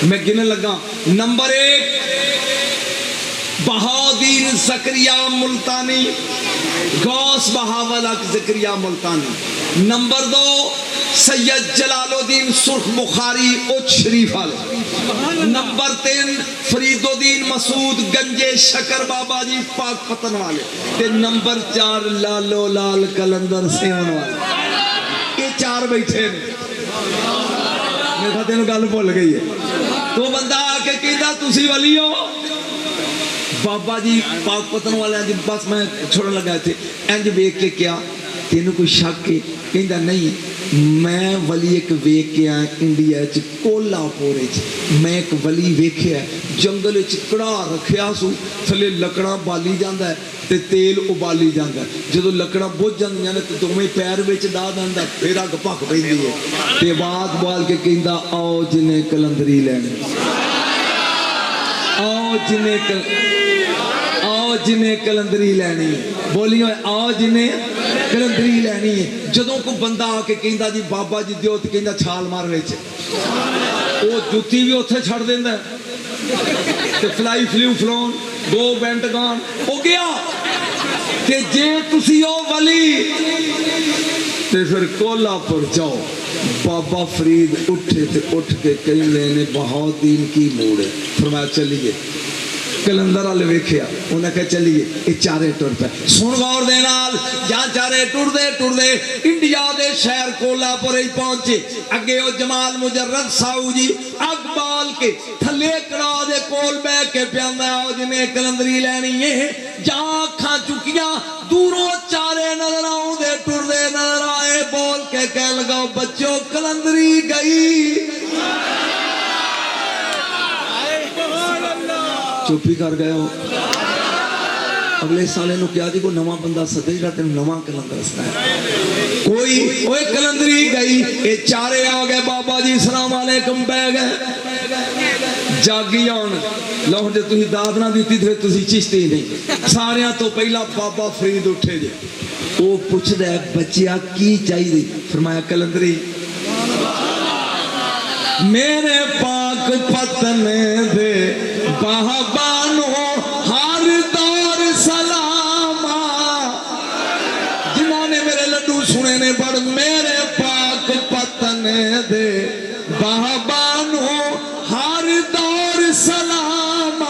میں گننے لگا. نمبر 1 بہاؤالدین زکریا ملتانی, غوث بہاول حق زکریا ملتانی. نمبر 2 سید جلال الدین سرخ بخاری اچ شریف والے. نمبر 3 فرید الدین مسعود گنجے شکر بابا جی پاک پتن والے. تے نمبر 4 لالو لال کلندر سیون والے. یہ 4 بیٹھے نے. میرا تینوں گل بھول گئی ہے. تو بندہ آ کے کہتا تسی ولی ہو. بابا جی پاک پتن والے دی بس میں چھوڑن لگا تھے. انج ویکھ کے کیا تینوں کوئی شک ہے؟ کہندا نہیں, میں ولی ایک ویکھ کے آیا انڈیا چ کولہاپور وچ. میں ایک ولی ویکھیا جنگل وچ کڑا رکھیا سو, تھلے لکڑاں بالی جاندا ہے تے تیل ابالی جاندا ہے. جدوں لکڑاں بجھ جاندیاں نے تے دوویں پیر وچ ڈا دیندا, پھر اگ پک پیندی ہے تے آواز بال کے کہندا آؤ جنے کلندری لینی, آؤ جنے کلندری لینی. بولیو آؤ جنے کلندری لینی ہے. جدوں کو بندہ آ کے کہندا جی بابا جی دیو تے کہندا چھال مار وچ, او جُتی بھی اوتھے چھڑ دیندا تے فلائی فلیو فلون 2 بینٹ گان ہو گیا. تے جے تسی او ولی تے پھر کولہاپور جاؤ. بابا فرید اٹھے تے اٹھ کے کہندے نے بہاؤالدین کی موڑ ہے. فرمایا چلیے. کلندر والے ویکھیا, انہاں کہا چلیے. یہ 4 ٹر پے. سن غور دے نال, جہاں 4 ٹردے انڈیا دے شہر کولہاپور پہنچے. اگے او جمال مجرد ساؤ جی اگ بال کے تھلے کڑا دے کول بہ کے پیاندا آؤ جنے کلندری لینی ہے. جہاں اکھاں چکیاں دوروں 4 نظر آؤں دے ٹردے نظر آئے. بول کے کہہ لگا بچوں کلندری گئی. چوپی کر گئے ہو. اگلے سالے نو کیا جی کو نواں بندہ سدے جڑا تینوں نواں کلندر سکھایا. کوئی اوے کلندری گئی. یہ 4 آ گئے. بابا جی السلام علیکم بہ گئے. جاگی آن لو جے تسی داد نہ دیتی تے تسی چشتی نہیں. ساریاں تو پہلا بابا فرید اٹھے جے. وہ پوچھدا ہے بچیا کی چاہیے؟ فرمایا کلندری. میرے پاک پتن دے بہبانو ہر دور سلام. جنہوں نے میرے لڈو سنے نے بڑھ. میرے پاک پتن دے بہبانو ہر دور سلام.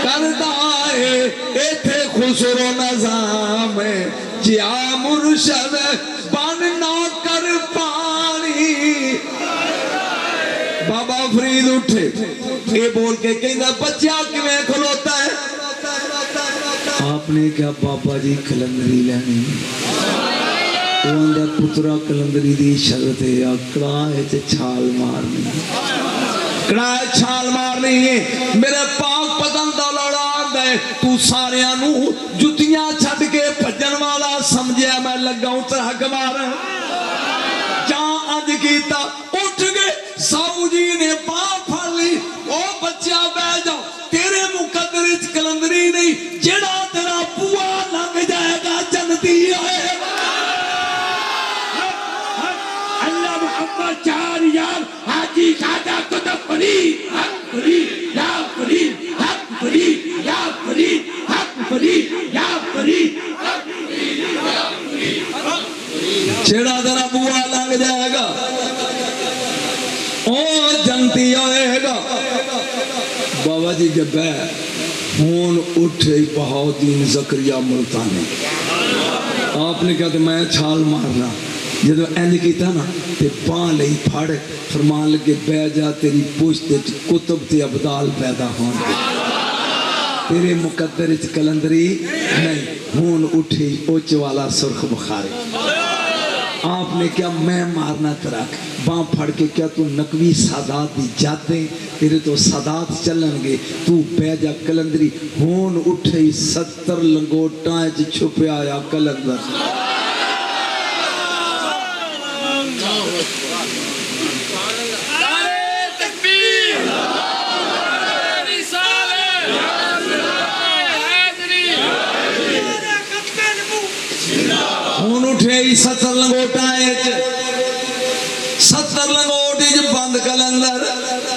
کردائے ایتھے خسرو نظام جیا مرشد بن نوکر پانی. بابا فرید اٹھے یہ بول کے کہندا بچہ کیویں کھلوتا ہے؟ آپ نے کہا بابا جی کلندری لینی. وہ اندر پترا کلندری دی شرط ہے کڑاہے تے چھال مارنی. کڑاہے چھال مارنی ہے. میرے پاک پتن دا لڑا آندا ہے تو ساریاں نو جتیاں چھڈ کے بھجن والا سمجھیا میں لگا ہوں ترہک مارن. جہاں اج کیتا اٹھ گئے. ساؤ جی نے باں پھڑ لی. او بچہ بہ جاؤ تیرے مقدر اچ کلندری نہیں. جڑا تیرا بوا لنگ جائے گا جنتی آئے. اللہ محمد 4 یار حاجی خواجہ قطب فرید حق فرید یا فرید حق فرید یا فرید حق فرید یا فرید. جڑا تیرا بوا لنگ جائے گا او جنتی آئے گا. بابا جی جب ہون اٹھے بہاؤالدین زکریا ملتانی. آپ نے کہا کہ میں چھال مارنا. جدو اینج کیتا نا تے باں لئی پھڑ فرمان لگے بہ جا تیری پشت کتب تے ابدال پیدا ہون گے. تیرے مقدر اچ کلندری نہیں. ہون اٹھی اوچ والا سرخ بخاری. آپ نے کیا میں مارنا ترک. باں پھڑ کے کیا تو نقوی سادات دی جاتے تیرے تو سادات چلن گے. تو بہ جا کلندری. ہون اٹھے 70 لنگوٹاں چ چھپیا آیا کلندر. ہون اٹھے 70 لنگوٹاں 70 لنگوٹ بند کلندر.